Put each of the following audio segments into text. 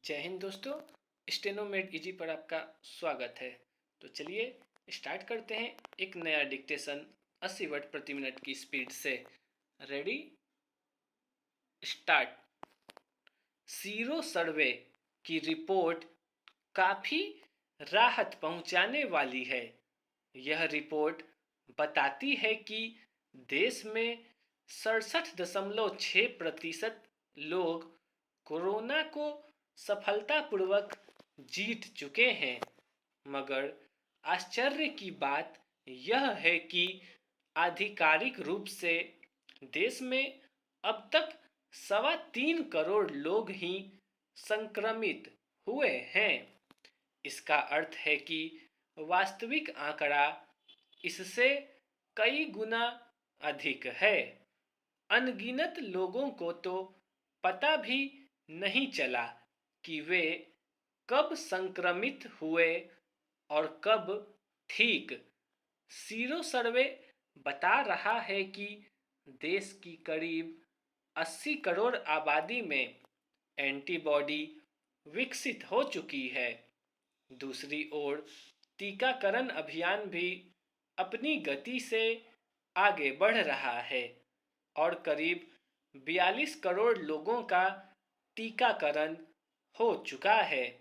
जय हिंद दोस्तों। Steno made easy पर आपका स्वागत है। तो चलिए स्टार्ट करते हैं एक नया डिक्टेशन 80 वर्ड प्रति मिनट की स्पीड से। Ready start. सीरो सर्वे की रिपोर्ट काफ़ी राहत पहुंचाने वाली है। यह रिपोर्ट बताती है कि देश में 67.6% लोग कोरोना को सफलतापूर्वक जीत चुके हैं। मगर आश्चर्य की बात यह है कि आधिकारिक रूप से देश में अब तक 3.25 करोड़ लोग ही संक्रमित हुए हैं। इसका अर्थ है कि वास्तविक आंकड़ा इससे कई गुना अधिक है। अनगिनत लोगों को तो पता भी नहीं चला कि वे कब संक्रमित हुए और कब ठीक। सीरो सर्वे बता रहा है कि देश की करीब 80 करोड़ आबादी में एंटीबॉडी विकसित हो चुकी है। दूसरी ओर टीकाकरण अभियान भी अपनी गति से आगे बढ़ रहा है और करीब 42 करोड़ लोगों का टीकाकरण हो चुका है।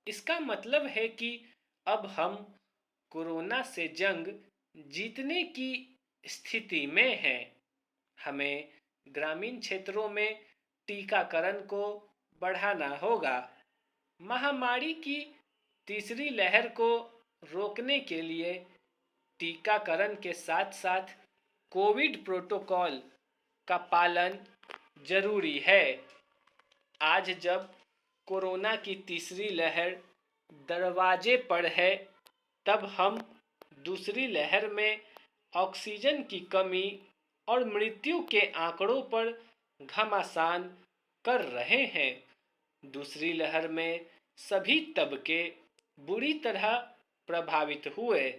इसका मतलब है कि अब हम कोरोना से जंग जीतने की स्थिति में हैं। हमें ग्रामीण क्षेत्रों में टीकाकरण को बढ़ाना होगा। महामारी की तीसरी लहर को रोकने के लिए टीकाकरण के साथ साथ कोविड प्रोटोकॉल का पालन जरूरी है। आज जब कोरोना की तीसरी लहर दरवाजे पर है, तब हम दूसरी लहर में ऑक्सीजन की कमी और मृत्यु के आंकड़ों पर घमासान कर रहे हैं। दूसरी लहर में सभी तबके बुरी तरह प्रभावित हुए,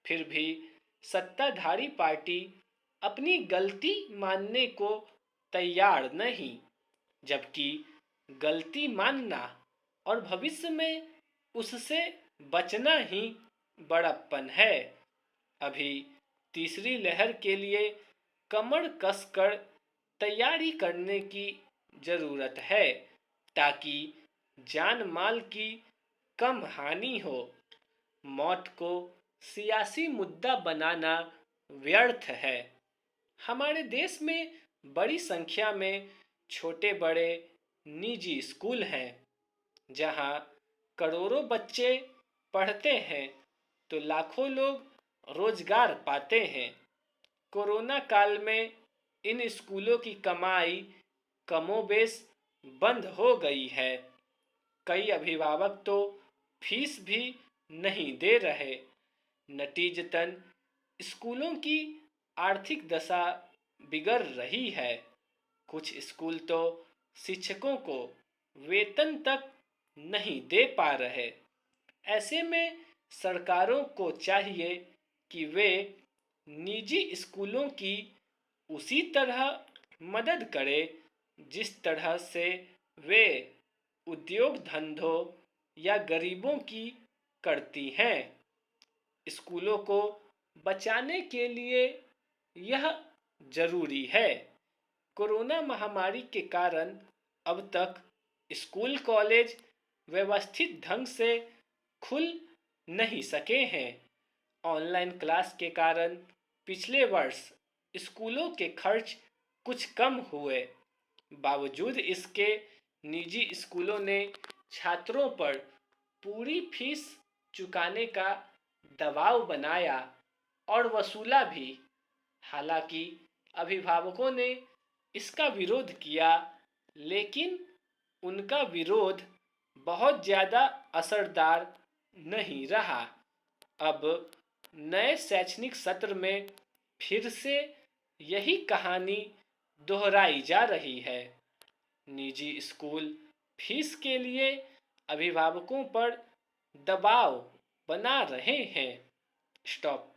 फिर भी सत्ताधारी पार्टी अपनी गलती मानने को तैयार नहीं, जबकि गलती मानना और भविष्य में उससे बचना ही बड़प्पन है। अभी तीसरी लहर के लिए कमर कसकर तैयारी करने की जरूरत है, ताकि जान माल की कम हानि हो। मौत को सियासी मुद्दा बनाना व्यर्थ है। हमारे देश में बड़ी संख्या में छोटे बड़े निजी स्कूल हैं, जहां करोड़ों बच्चे पढ़ते हैं तो लाखों लोग रोजगार पाते हैं। कोरोना काल में इन स्कूलों की कमाई कमोबेश बंद हो गई है। कई अभिभावक तो फीस भी नहीं दे रहे। नतीजतन स्कूलों की आर्थिक दशा बिगड़ रही है। कुछ स्कूल तो शिक्षकों को वेतन तक नहीं दे पा रहे। ऐसे में सरकारों को चाहिए कि वे निजी स्कूलों की उसी तरह मदद करें जिस तरह से वे उद्योग धंधों या गरीबों की करती हैं। स्कूलों को बचाने के लिए यह जरूरी है। कोरोना महामारी के कारण अब तक स्कूल कॉलेज व्यवस्थित ढंग से खुल नहीं सके हैं। ऑनलाइन क्लास के कारण पिछले वर्ष स्कूलों के खर्च कुछ कम हुए। बावजूद इसके निजी स्कूलों ने छात्रों पर पूरी फीस चुकाने का दबाव बनाया और वसूला भी। हालांकि अभिभावकों ने इसका विरोध किया, लेकिन उनका विरोध बहुत ज़्यादा असरदार नहीं रहा। अब नए शैक्षणिक सत्र में फिर से यही कहानी दोहराई जा रही है। निजी स्कूल फीस के लिए अभिभावकों पर दबाव बना रहे हैं। स्टॉप।